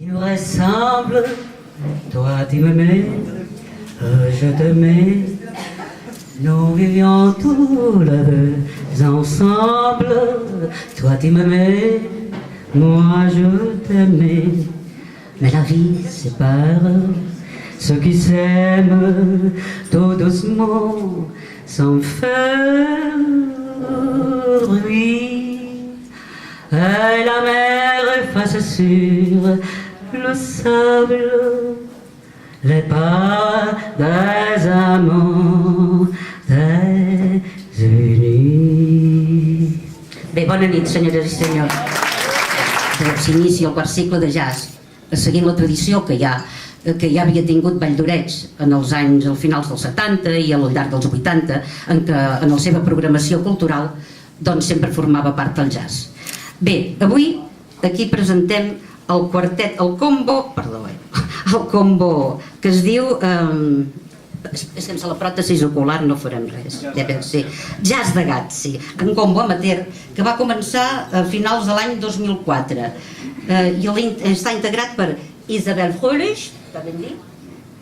Qui nous ressemble, toi tu m'aimais, je t'aimais. Nous vivions tous les deux ensemble, toi tu m'aimais, moi je t'aimais. Mais la vie sépare ceux qui s'aiment tout doucement, sans faire bruit. Et la mer efface sur le sable les pas des amants désunis. Bé, bona nit, senyores i senyors. S'inicia el quart cicle de jazz, seguint la tradició que ja havia tingut Vall d'Orets en els anys, al finals dels 70 i al llarg dels 80, en què en la seva programació cultural doncs sempre formava part del jazz. Bé, avui aquí presentem el quartet, el combo que es diu, sense la pròtesi ocular no farem res, Jazz de Gats, sí, un combo amateur que va començar a finals de l'any 2004 i està integrat per Isabel Fröhlich,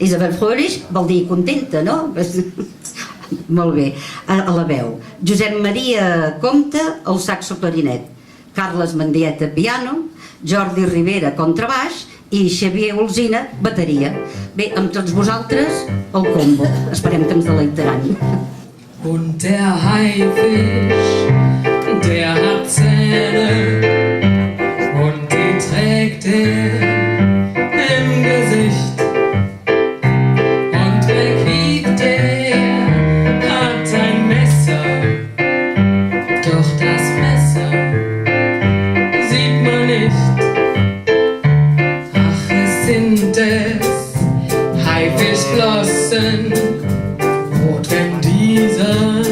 Isabel Fröhlich vol dir contenta, no? Molt bé, a la veu, Josep Maria Compte al saxo clarinet, Carles Mendieta piano, Jordi Rivera contrabaix i Xavier Olsina bateria. Bé, amb tots vosaltres el combo, esperem que ens deleitaran. Und der Haifisch, der hat Zähne und die trägt er im Gesicht. Und wegwiegt er hat ein Messer, doch das Messer sieht man nicht. Ach, es sind es Haifischflossen, rot, wenn dieser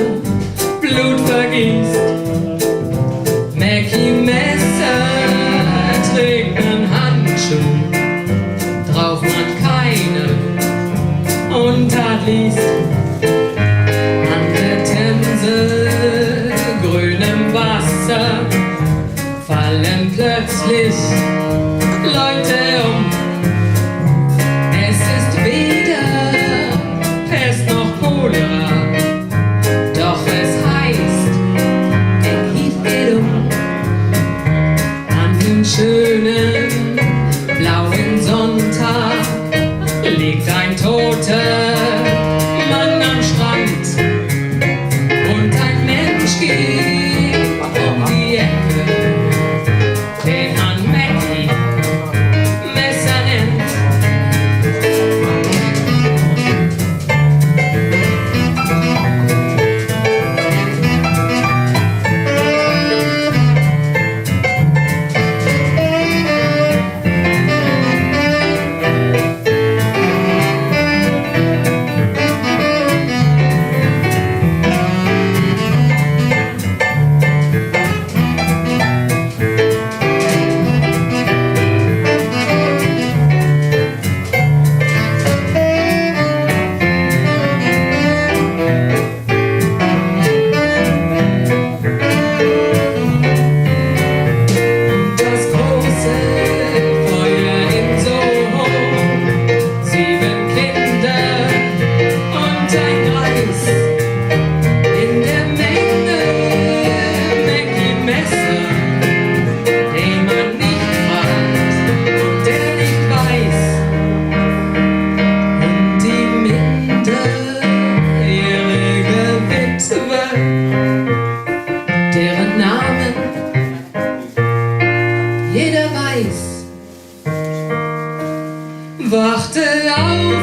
Blut vergießt. Mackie Messer trägt nen Handschuh, drauf man keine Untat liest. An der Themse, grünem Wasser, fallen plötzlich Leute um. Es ist weder Pest noch Cholera, doch es heißt, der Krieg geht um. An dem schönen blauen Sonntag liegt ein toter Mann am Strand und ein Mensch geht um die Ecke, den man Mackie Messer nennt. Das große Feuer in Soho, 7 Kinder und ein Greis. In der Menge Mackie Messer, den man nicht fragt und der nicht weiß. Und die minderjährige Witwe, deren Namen jeder weiß, wachte auf